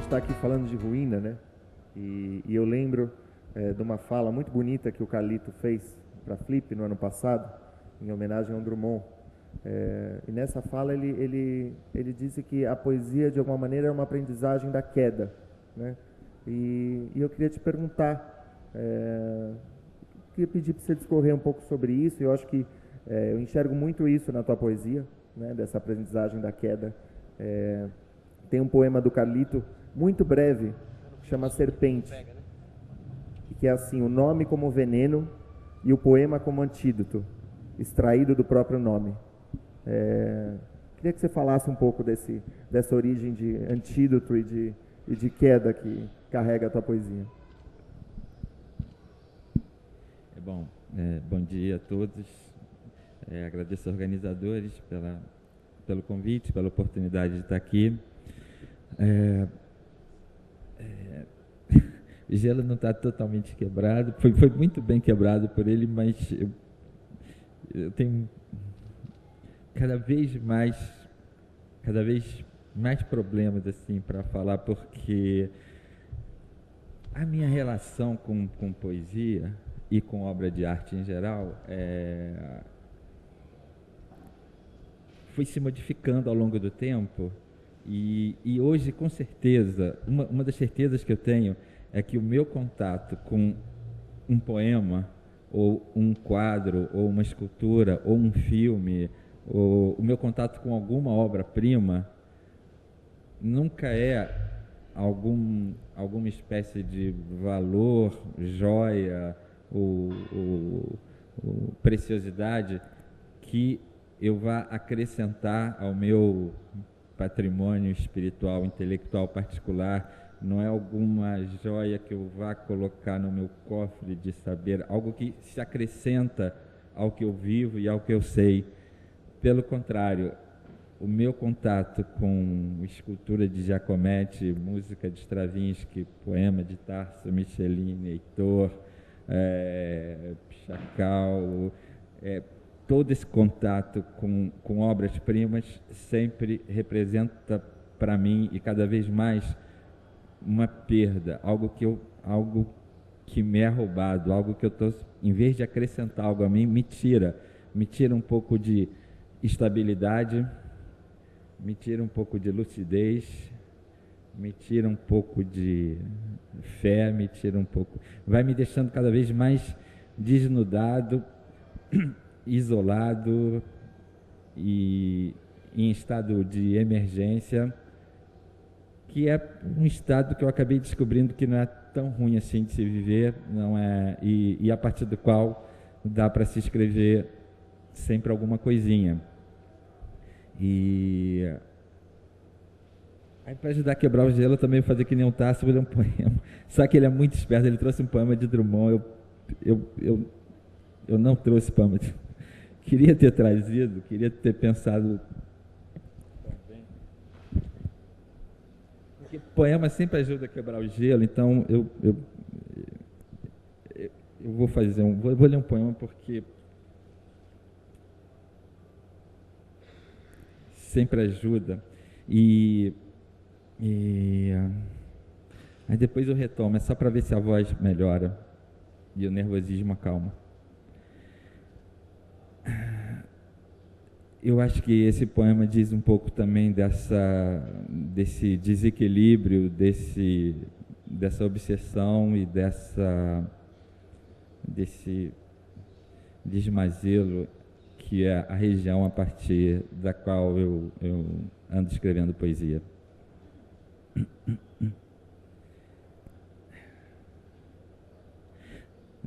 está aqui falando de ruína, né? E eu lembro de uma fala muito bonita que o Carlito fez para Flip no ano passado, em homenagem ao Drummond. E nessa fala ele disse que a poesia, de alguma maneira, é uma aprendizagem da queda, né? E eu queria te perguntar, queria pedir para você discorrer um pouco sobre isso. Eu acho que eu enxergo muito isso na tua poesia, né? Dessa aprendizagem da queda. Tem um poema do Carlito, muito breve, que chama Serpente, que é assim: o nome como veneno e o poema como antídoto, extraído do próprio nome. Queria que você falasse um pouco dessa origem de antídoto e de queda que carrega a tua poesia. Bom dia a todos. Agradeço aos organizadores pelo convite, pela oportunidade de estar aqui. O gelo não está totalmente quebrado, foi muito bem quebrado por ele, mas eu tenho cada vez mais problemas assim para falar, porque a minha relação com poesia e com obra de arte em geral foi se modificando ao longo do tempo, e hoje, com certeza, uma das certezas que eu tenho é que o meu contato com um poema, ou um quadro, ou uma escultura, ou um filme, ou o meu contato com alguma obra-prima, nunca é alguma espécie de valor, joia ou preciosidade que eu vá acrescentar ao meu patrimônio espiritual, intelectual particular. Não é alguma joia que eu vá colocar no meu cofre de saber, algo que se acrescenta ao que eu vivo e ao que eu sei. Pelo contrário, o meu contato com escultura de Giacometti, música de Stravinsky, poema de Tasso, Michelin, Heitor, Chacal, todo esse contato com obras-primas sempre representa para mim, e cada vez mais, uma perda, algo que me é roubado, algo que eu estou, em vez de acrescentar algo a mim, me tira um pouco de estabilidade, me tira um pouco de lucidez, me tira um pouco de fé, vai me deixando cada vez mais desnudado, isolado e em estado de emergência, que é um estado que eu acabei descobrindo que não é tão ruim assim de se viver, não é, e a partir do qual dá para se escrever sempre alguma coisinha. E aí, para ajudar a quebrar o gelo, eu também vou fazer que nem um Tasso, vou ler um poema. Só que ele é muito esperto, ele trouxe um poema de Drummond, eu não trouxe poema de... Queria ter trazido, queria ter pensado... Porque poema sempre ajuda a quebrar o gelo, então eu vou fazer vou ler um poema porque sempre ajuda, e aí depois eu retomo, é só para ver se a voz melhora e o nervosismo acalma. Eu acho que esse poema diz um pouco também desse desequilíbrio, dessa obsessão e desse desmazelo que é a região a partir da qual eu ando escrevendo poesia.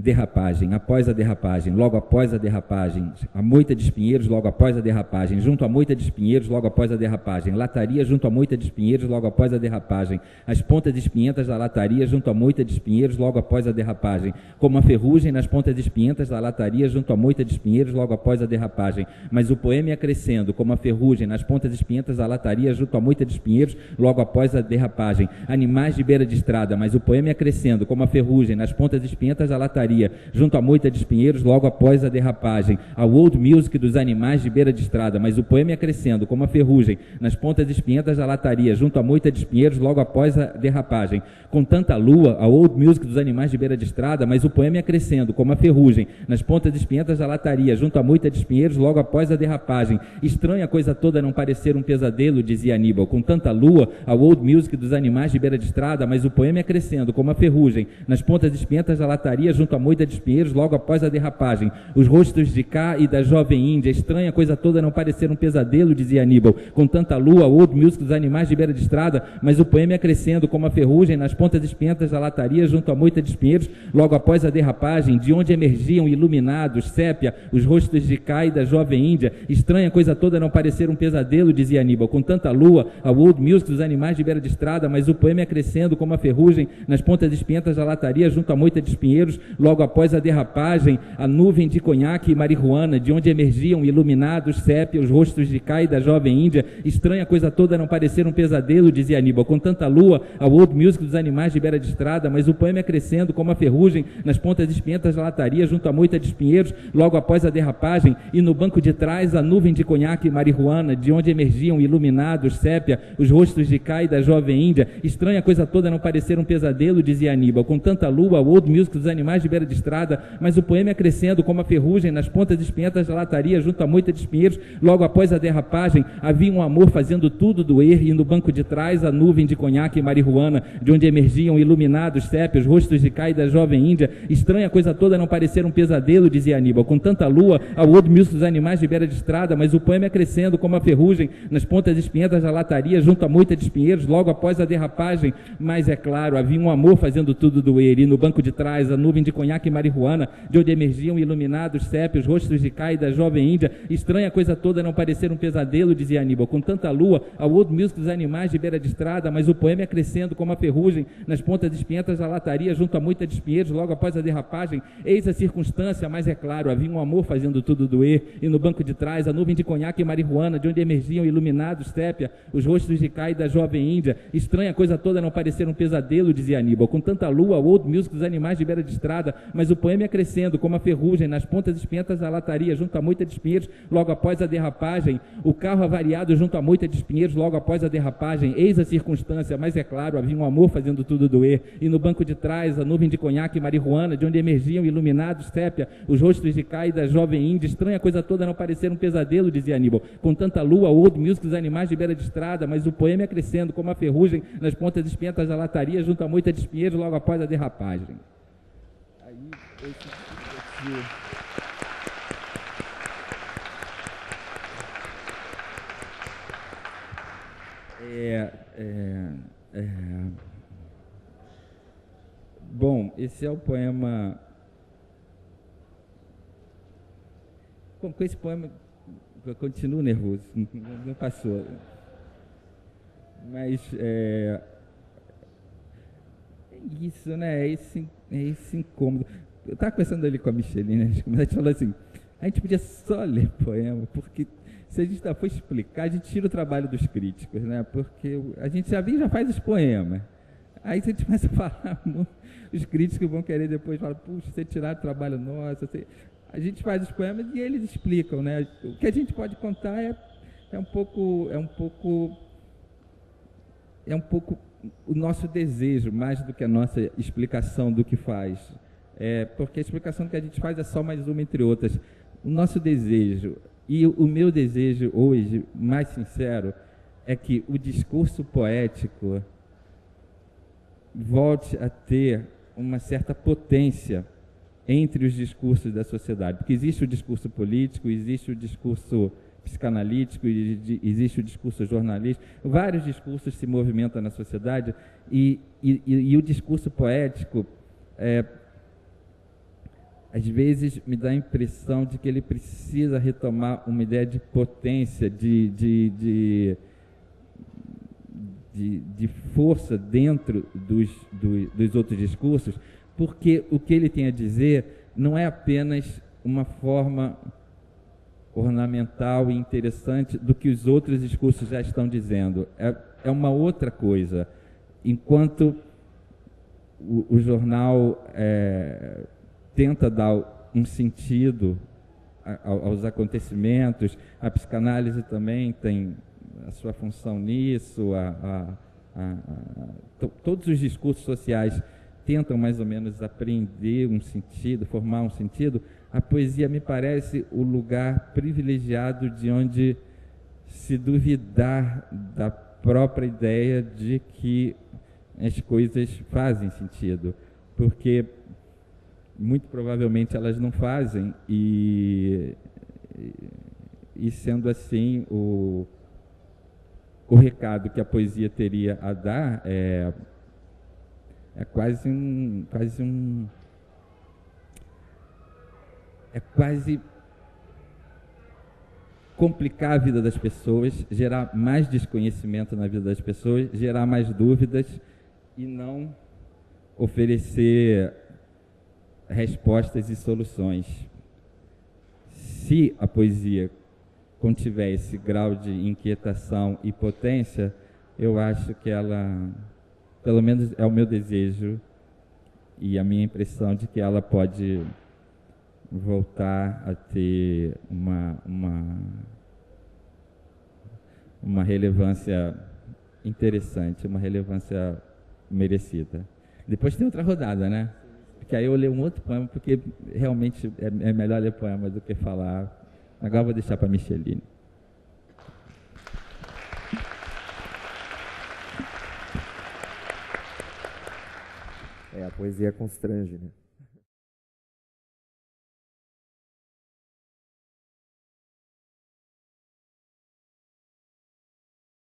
Derrapagem, após a derrapagem, logo após a derrapagem, a moita de espinheiros, logo após a derrapagem, junto à moita de espinheiros, logo após a derrapagem, lataria junto à moita de espinheiros, logo após a derrapagem, as pontas espinhentas da lataria junto à moita de espinheiros, logo após a derrapagem, como a ferrugem nas pontas espinhentas da lataria junto à moita de espinheiros, logo após a derrapagem, mas o poema ia crescendo, como a ferrugem nas pontas espinhentas da lataria junto à moita de espinheiros, logo após a derrapagem, animais de beira de estrada, mas o poema ia crescendo, como a ferrugem nas pontas espinhentas da lataria lataria, junto à moita de espinheiros, logo após a derrapagem. Ao old music dos animais de beira de estrada, mas o poema ia crescendo, como a ferrugem, nas pontas espinhentas da lataria, junto à moita de espinheiros, logo após a derrapagem. Com tanta lua, a old music dos animais de beira de estrada, mas o poema ia crescendo, como a ferrugem, nas pontas espinhentas da lataria, junto à moita de espinheiros, logo após a derrapagem. Estranha coisa toda não parecer um pesadelo, dizia Aníbal. Com tanta lua, a old music dos animais de beira de estrada, mas o poema ia crescendo, como a ferrugem, nas pontas espinhentas da lataria, junto à moita de espinheiros, logo após a derrapagem. Os rostos de cá e da jovem Índia, estranha coisa toda não parecer um pesadelo, dizia Aníbal. Com tanta lua, a old music dos animais de beira de estrada, mas o poema ia crescendo, como a ferrugem, nas pontas espinhentas da lataria, junto à moita de espinheiros, logo após a derrapagem, de onde emergiam iluminados, sépia, os rostos de cá e da jovem Índia. Estranha coisa toda não parecer um pesadelo, dizia Aníbal. Com tanta lua, a old music dos animais de beira de estrada, mas o poema ia crescendo, como a ferrugem, nas pontas espinhentas da lataria, junto à moita de espinheiros, logo após a derrapagem, a nuvem de conhaque e marihuana, de onde emergiam iluminados, sépia, os rostos de cá e da jovem Índia. Estranha coisa toda não parecer um pesadelo, dizia Aníbal. Com tanta lua, a old music dos animais de beira de estrada, mas o poema ia crescendo, como a ferrugem, nas pontas espinhentas da lataria, junto à moita de espinheiros, logo após a derrapagem, e no banco de trás a nuvem de conhaque e marihuana, de onde emergiam iluminados, sépia, os rostos de cá e da jovem Índia. Estranha coisa toda não parecer um pesadelo, dizia Aníbal. Com tanta lua, a old music dos animais de beira de estrada, mas o poema ia crescendo, como a ferrugem, nas pontas espinhentas da lataria, junto à moita de espinheiros, logo após a derrapagem. Havia um amor fazendo tudo doer, e no banco de trás a nuvem de conhaque e marihuana, de onde emergiam iluminados, sépia, os rostos de cá e da jovem Índia. Estranha coisa toda não parecer um pesadelo, dizia Aníbal. Com tanta lua, a old music dos animais de beira de estrada, mas o poema ia crescendo, como a ferrugem, nas pontas espinhentas da lataria, junto à moita de espinheiros, logo após a derrapagem. Mas é claro, havia um amor fazendo tudo doer, e no banco de trás a nuvem de conhaque e marihuana, de onde emergiam iluminados, sépia, os rostos de cá e da jovem Índia. Estranha coisa toda não parecer um pesadelo, dizia Aníbal. Com tanta lua, a old music dos animais de beira de estrada, mas o poema ia crescendo, como a ferrugem, nas pontas espinhentas da lataria, junto à moita de espinheiros, logo após a derrapagem. Eis a circunstância, mas é claro, havia um amor fazendo tudo doer, e no banco de trás a nuvem de conhaque e marihuana, de onde emergiam iluminados, sépia, os rostos de cá e da jovem Índia. Estranha coisa toda não parecer um pesadelo, dizia Aníbal. Com tanta lua, a old music dos animais de beira de estrada, mas o poema ia crescendo, como a ferrugem, nas pontas espinhentas da lataria, junto à moita de espinheiros, logo após a derrapagem. O carro avariado junto à moita de espinheiros, logo após a derrapagem. Eis a circunstância, mas é claro, havia um amor fazendo tudo doer, e no banco de trás a nuvem de conhaque e marihuana, de onde emergiam iluminados, sépia, os rostos de cá e da jovem Índia. Estranha coisa toda não parecer um pesadelo, dizia Aníbal. Com tanta lua, a old music dos animais de beira de estrada, mas o poema ia crescendo, como a ferrugem, nas pontas espinhentas da lataria, junto à moita de espinheiros, logo após a derrapagem. Aí, Bom, esse é o poema. Com esse poema eu continuo nervoso, não passou. Mas é isso, né? É esse incômodo. Eu estava conversando ali com a Micheline, a gente falou assim, a gente podia só ler poema, porque se a gente for explicar, a gente tira o trabalho dos críticos, né? Porque a gente já faz os poemas. Aí se a gente começa a falar, os críticos vão querer depois falar, puxa, você tirar o trabalho nosso. A gente faz os poemas e eles explicam, né? O que a gente pode contar é um pouco o nosso desejo, mais do que a nossa explicação do que faz. Porque a explicação que a gente faz é só mais uma entre outras. O nosso desejo, e o meu desejo hoje, mais sincero, é que o discurso poético volte a ter uma certa potência entre os discursos da sociedade. Porque existe o discurso político, existe o discurso psicanalítico, existe o discurso jornalístico, vários discursos se movimentam na sociedade e o discurso poético, às vezes me dá a impressão de que ele precisa retomar uma ideia de potência, de força dentro dos outros discursos, porque o que ele tem a dizer não é apenas uma forma ornamental e interessante do que os outros discursos já estão dizendo. É uma outra coisa. Enquanto o jornal tenta dar um sentido aos acontecimentos. A psicanálise também tem a sua função nisso, todos os discursos sociais tentam mais ou menos apreender um sentido, formar um sentido. A poesia me parece o lugar privilegiado de onde se duvidar da própria ideia de que as coisas fazem sentido, porque muito provavelmente elas não fazem, e sendo assim, o recado que a poesia teria a dar é quase complicar a vida das pessoas, gerar mais desconhecimento na vida das pessoas, gerar mais dúvidas e não oferecer respostas e soluções. Se a poesia contiver esse grau de inquietação e potência, eu acho que ela, pelo menos é o meu desejo e a minha impressão de que ela pode voltar a ter uma relevância interessante, uma relevância merecida. Depois tem outra rodada, né? Porque aí eu leio um outro poema, porque realmente é melhor ler poema do que falar. Agora eu vou deixar para a Micheline. A poesia constrange, né?